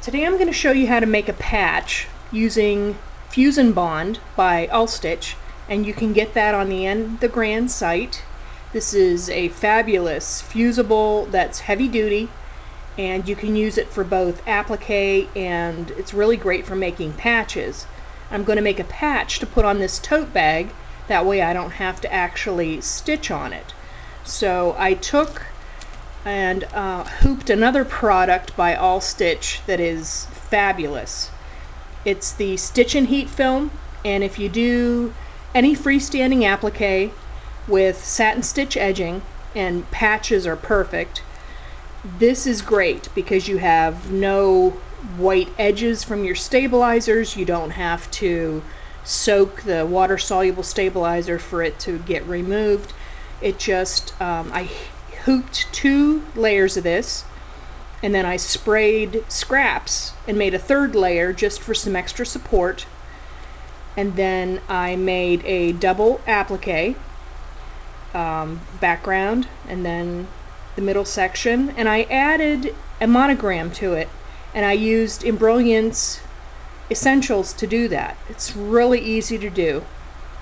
Today I'm going to show you how to make a patch using Fusion Bond by Ulstitch, and you can get that on the End the Grand site. This is a fabulous fusible that's heavy duty, and you can use it for both applique, and it's really great for making patches. I'm going to make a patch to put on this tote bag, that way I don't have to actually stitch on it. So I took and hooped another product by Ulstitch that is fabulous. It's the Stitch and Heat film, and if you do any freestanding applique with satin stitch edging, and patches are perfect, this is great because you have no white edges from your stabilizers. You don't have to soak the water soluble stabilizer for it to get removed. It just I hooped 2 layers of this, and then I sprayed scraps and made a 3rd layer just for some extra support, and then I made a double applique background and then the middle section, and I added a monogram to it, and I used Embrilliance Essentials to do that. It's really easy to do.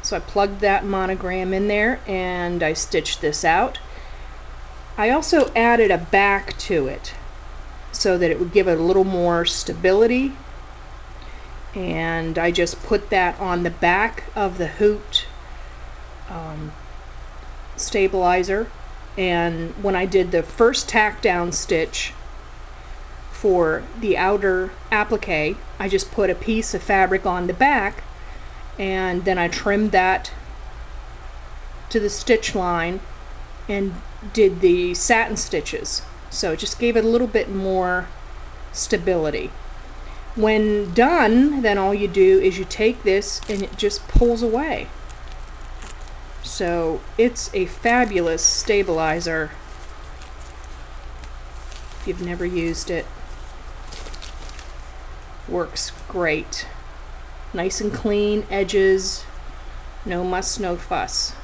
So I plugged that monogram in there and I stitched this out. I also added a back to it so that it would give it a little more stability, and I just put that on the back of the hooped stabilizer. And when I did the first tack down stitch for the outer applique, I just put a piece of fabric on the back, and then I trimmed that to the stitch line and did the satin stitches. So it just gave it a little bit more stability. When done, then all you do is you take this and it just pulls away. So it's a fabulous stabilizer if you've never used it. Works great. Nice and clean edges, no muss, no fuss.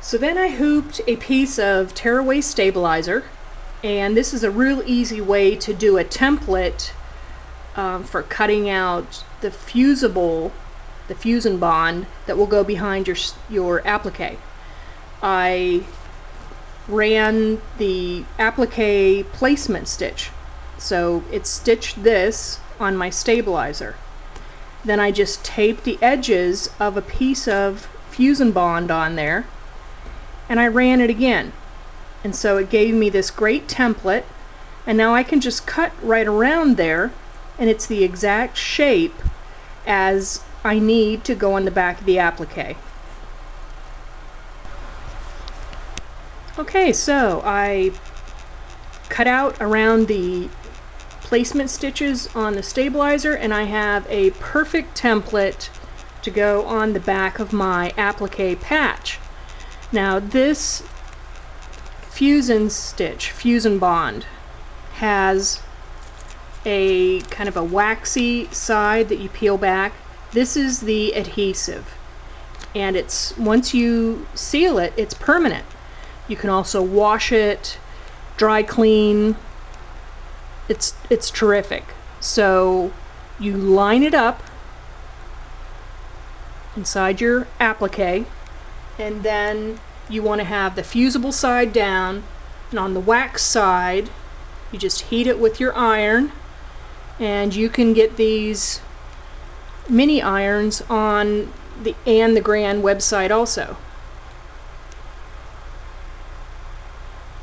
So then I hooped a piece of tearaway stabilizer, and this is a real easy way to do a template for cutting out the fusible, the Fusion Bond that will go behind your applique. I ran the applique placement stitch, so it stitched this on my stabilizer. Then I just taped the edges of a piece of Fusion Bond on there, and I ran it again, and so it gave me this great template, and now I can just cut right around there, and it's the exact shape as I need to go on the back of the applique. Okay, so I cut out around the placement stitches on the stabilizer, and I have a perfect template to go on the back of my applique patch. Now this Fusion Bond, has a kind of a waxy side that you peel back. This is the adhesive, and it's, once you seal it, it's permanent. You can also wash it, dry clean. It's terrific. So you line it up inside your applique, and then you want to have the fusible side down, and on the wax side you just heat it with your iron, and you can get these mini irons on the And the Grand website also,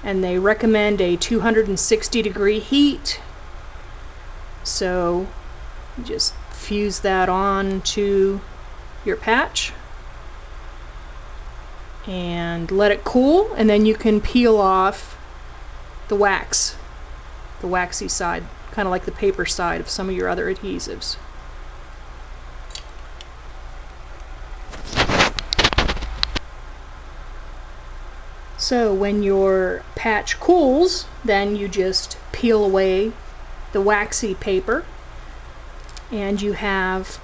and they recommend a 260-degree heat. So you just fuse that on to your patch and let it cool, and then you can peel off the wax, the waxy side, kind of like the paper side of some of your other adhesives. So when your patch cools, then you just peel away the waxy paper, and you have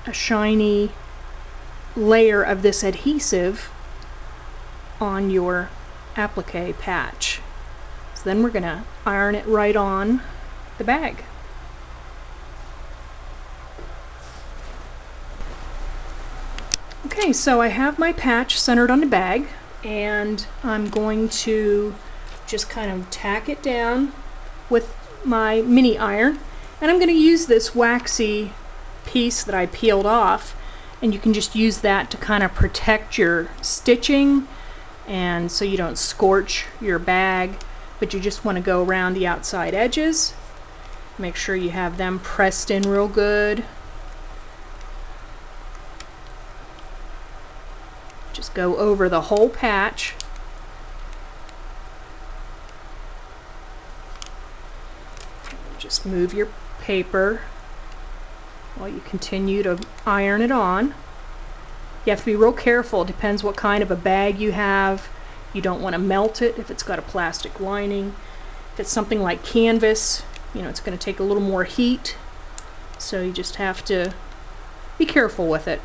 a shiny layer of this adhesive on your applique patch. So then we're going to iron it right on the bag. Okay, so I have my patch centered on the bag, and I'm going to just kind of tack it down with my mini iron, and I'm going to use this waxy piece that I peeled off, and you can just use that to kind of protect your stitching, and so you don't scorch your bag, but you just want to go around the outside edges. Make sure you have them pressed in real good. Just go over the whole patch. Just move your paper while you continue to iron it on. You have to be real careful. It depends what kind of a bag you have. You don't want to melt it if it's got a plastic lining. If it's something like canvas, you know, it's going to take a little more heat. So you just have to be careful with it.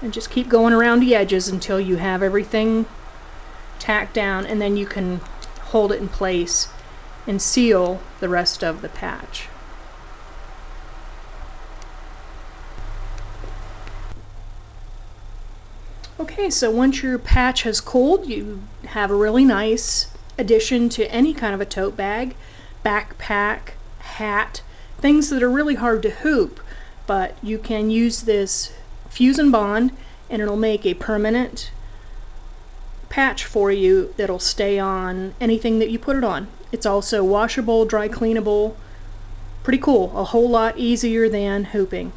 And just keep going around the edges until you have everything tacked down, and then you can hold it in place and seal the rest of the patch. Okay, so once your patch has cooled, you have a really nice addition to any kind of a tote bag, backpack, hat, things that are really hard to hoop, but you can use this Fuse and Bond, and it'll make a permanent patch for you that'll stay on anything that you put it on. It's also washable, dry cleanable, pretty cool, a whole lot easier than hooping.